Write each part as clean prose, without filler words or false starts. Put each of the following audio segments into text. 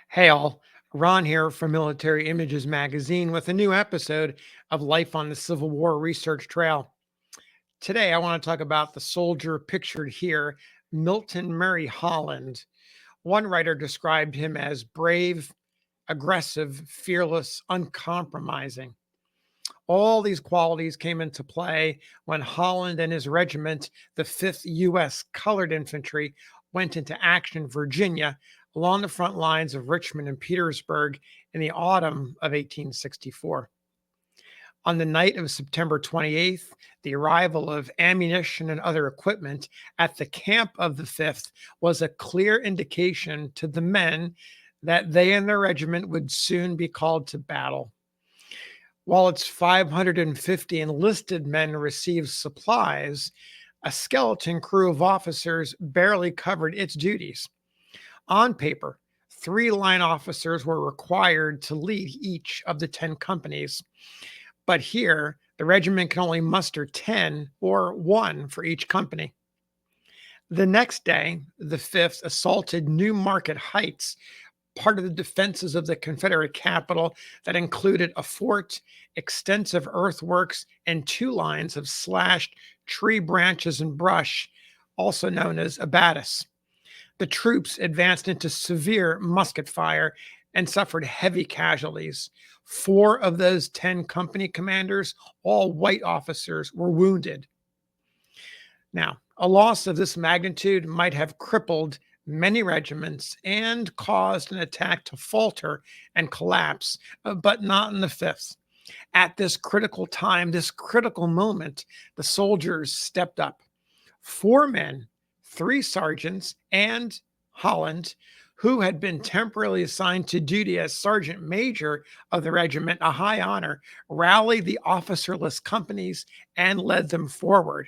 Hey all, Ron here from Military Images Magazine with a new episode of Life on the Civil War Research Trail. Today I want to talk about the soldier pictured here, Milton Holland. One writer described him as brave, aggressive, fearless, uncompromising. All these qualities came into play when Holland and his regiment, the 5th U.S. Colored Infantry, went into action in Virginia along the front lines of Richmond and Petersburg in the autumn of 1864. On the night of September 28th, the arrival of ammunition and other equipment at the camp of the 5th was a clear indication to the men that they and their regiment would soon be called to battle. While its 550 enlisted men received supplies, a skeleton crew of officers barely covered its duties. On paper, 3 line officers were required to lead each of the 10 companies. But here, the regiment can only muster 10 or 1 for each company. The next day, the 5th assaulted New Market Heights, part of the defenses of the Confederate capital that included a fort, extensive earthworks, and 2 lines of slashed tree branches and brush, also known as abatis. The troops advanced into severe musket fire and suffered heavy casualties. 4 of those 10 company commanders, all white officers, were wounded. Now, a loss of this magnitude might have crippled many regiments and caused an attack to falter and collapse, but not in the 5th. At this critical time, this critical moment, the soldiers stepped up. 4 men, 3 sergeants, and Holland, who had been temporarily assigned to duty as sergeant major of the regiment, a high honor, rallied the officerless companies and led them forward.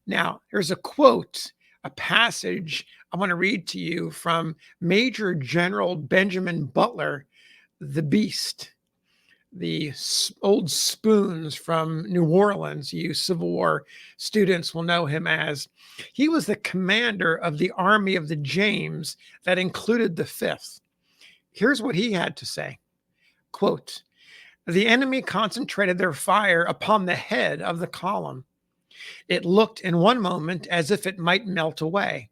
Now, there's a quote, a passage I want to read to you from Major General Benjamin Butler, the Beast. The old spoons from New Orleans, you Civil War students will know him as. He was the commander of the Army of the James that included the 5th. Here's what he had to say. Quote, "The enemy concentrated their fire upon the head of the column. It looked in one moment as if it might melt away.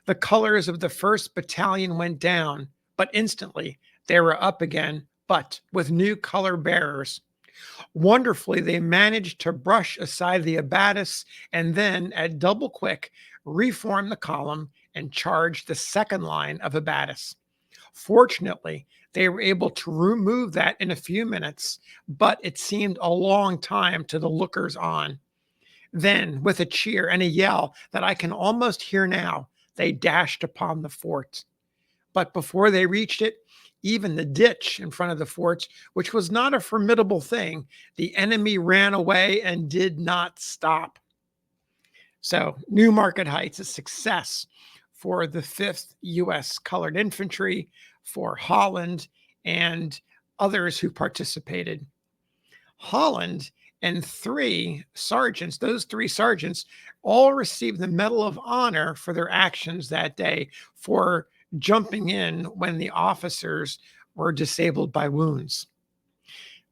The colors of the 1st Battalion went down, but instantly they were up again, but with new color bearers. Wonderfully, they managed to brush aside the abatis and then, at double quick, reform the column and charge the 2nd line of abatis. Fortunately, they were able to remove that in a few minutes, but it seemed a long time to the lookers on. Then, with a cheer and a yell that I can almost hear now, they dashed upon the fort. But before they reached it, even the ditch in front of the forts, which was not a formidable thing, the enemy ran away and did not stop." So, New Market Heights, a success for the 5th U.S. Colored Infantry, for Holland, and others who participated. Holland and 3 sergeants, those 3 sergeants, all received the Medal of Honor for their actions that day, for jumping in when the officers were disabled by wounds.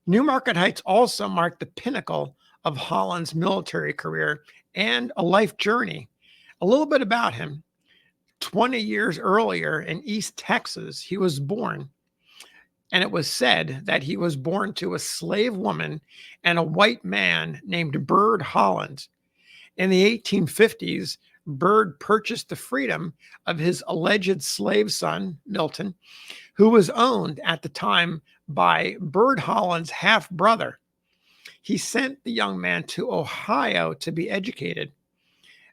New Market Heights also marked the pinnacle of Holland's military career and a life journey. A little bit about him. 20 years earlier in East Texas, he was born. And it was said that he was born to a slave woman and a white man named Bird Holland. In the 1850s, Bird purchased the freedom of his alleged slave son, Milton, who was owned at the time by Bird Holland's half-brother. He sent the young man to Ohio to be educated.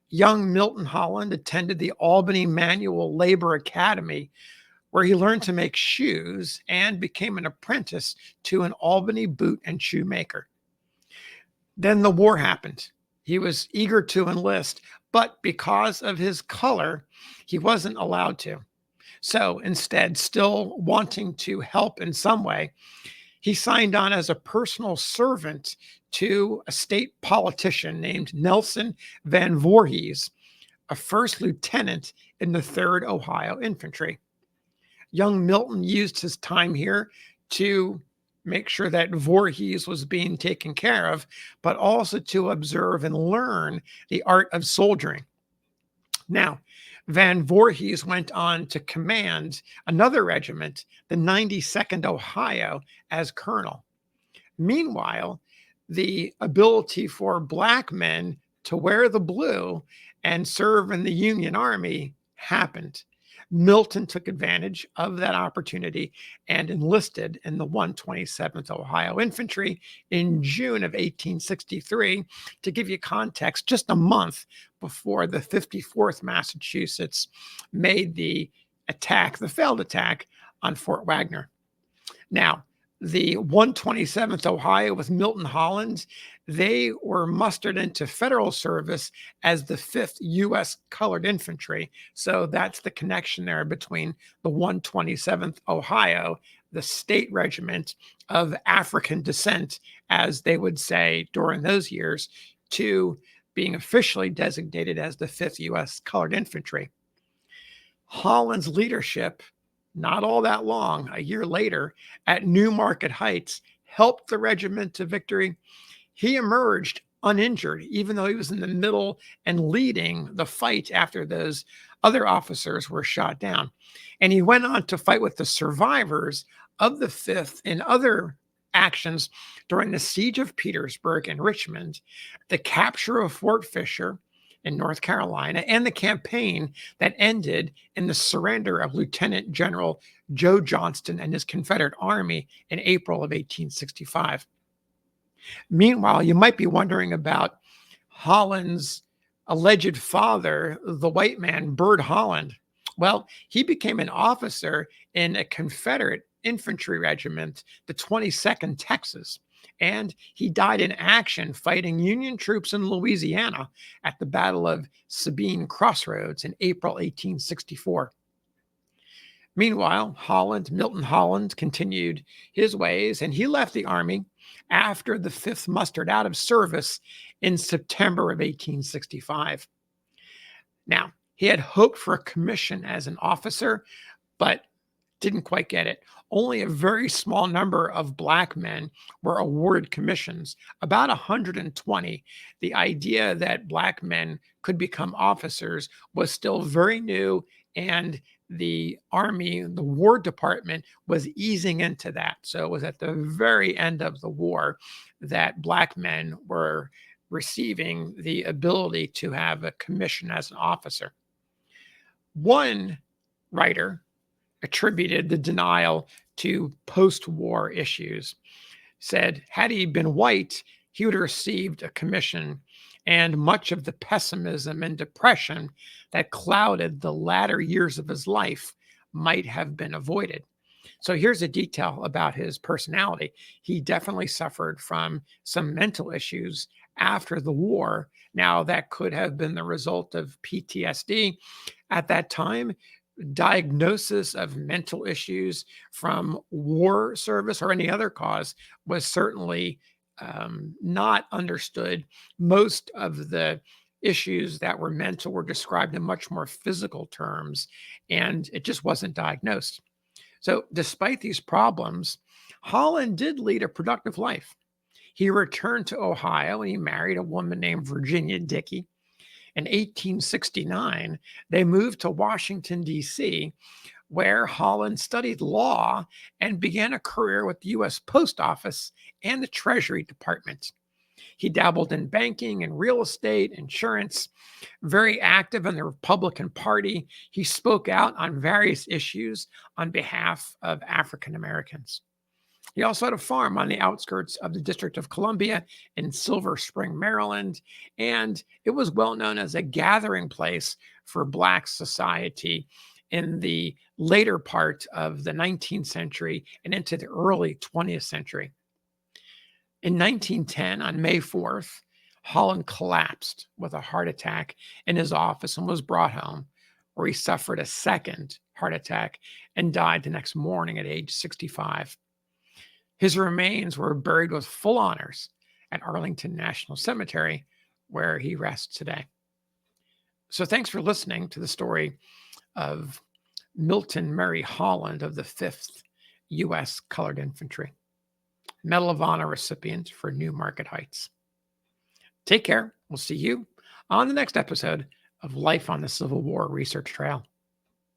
Young Milton Holland attended the Albany Manual Labor Academy, where he learned to make shoes and became an apprentice to an Albany boot and shoe maker. Then the war happened. He was eager to enlist, but because of his color, he wasn't allowed to. So instead, still wanting to help in some way, he signed on as a personal servant to a state politician named Nelson Van Voorhees, a first lieutenant in the 3rd Ohio Infantry. Young Milton used his time here to make sure that Voorhees was being taken care of, but also to observe and learn the art of soldiering. Now, Van Voorhees went on to command another regiment, the 92nd Ohio, as colonel. Meanwhile, the ability for Black men to wear the blue and serve in the Union Army happened. Milton took advantage of that opportunity and enlisted in the 127th Ohio Infantry in June of 1863. To give you context, just a month before the 54th Massachusetts made the failed attack on Fort Wagner. Now, the 127th Ohio with Milton Holland, they were mustered into federal service as the 5th U.S. Colored Infantry. So that's the connection there between the 127th Ohio, the state regiment of African descent, as they would say during those years, to being officially designated as the 5th U.S. Colored Infantry. Holland's leadership, not all that long, a year later, at Newmarket Heights, helped the regiment to victory. He emerged uninjured, even though he was in the middle and leading the fight after those other officers were shot down. And he went on to fight with the survivors of the 5th in other actions during the siege of Petersburg and Richmond, the capture of Fort Fisher in North Carolina, and the campaign that ended in the surrender of Lieutenant General Joe Johnston and his Confederate Army in April of 1865. Meanwhile, you might be wondering about Holland's alleged father, the white man, Bird Holland. Well, he became an officer in a Confederate infantry regiment, the 22nd Texas, and he died in action fighting Union troops in Louisiana at the Battle of Sabine Crossroads in April 1864. Meanwhile, Milton Holland, continued his ways, and he left the Army after the 5th mustered out of service in September of 1865. Now, he had hoped for a commission as an officer, but didn't quite get it. Only a very small number of Black men were awarded commissions, about 120. The idea that Black men could become officers was still very new, and the Army, the War Department, was easing into that. So it was at the very end of the war that Black men were receiving the ability to have a commission as an officer. One writer attributed the denial to post-war issues, said had he been white, he would have received a commission, and much of the pessimism and depression that clouded the latter years of his life might have been avoided. So here's a detail about his personality. He definitely suffered from some mental issues after the war. Now, that could have been the result of PTSD. At that time, diagnosis of mental issues from war service or any other cause was certainly not understood. Most of the issues that were mental were described in much more physical terms, and it just wasn't diagnosed. So despite these problems, Holland did lead a productive life. He returned to Ohio and he married a woman named Virginia Dickey. In 1869, they moved to Washington, D.C., where Holland studied law and began a career with the U.S. Post Office and the Treasury Department. He dabbled in banking and real estate, insurance, very active in the Republican Party. He spoke out on various issues on behalf of African Americans. He also had a farm on the outskirts of the District of Columbia in Silver Spring, Maryland, and it was well known as a gathering place for Black society in the later part of the 19th century and into the early 20th century. In 1910, on May 4th, Holland collapsed with a heart attack in his office and was brought home, where he suffered a second heart attack and died the next morning at age 65. His remains were buried with full honors at Arlington National Cemetery, where he rests today. So thanks for listening to the story of Milton Holland of the 5th U.S. Colored Infantry. Medal of Honor recipient for Newmarket Heights. Take care. We'll see you on the next episode of Life on the Civil War Research Trail.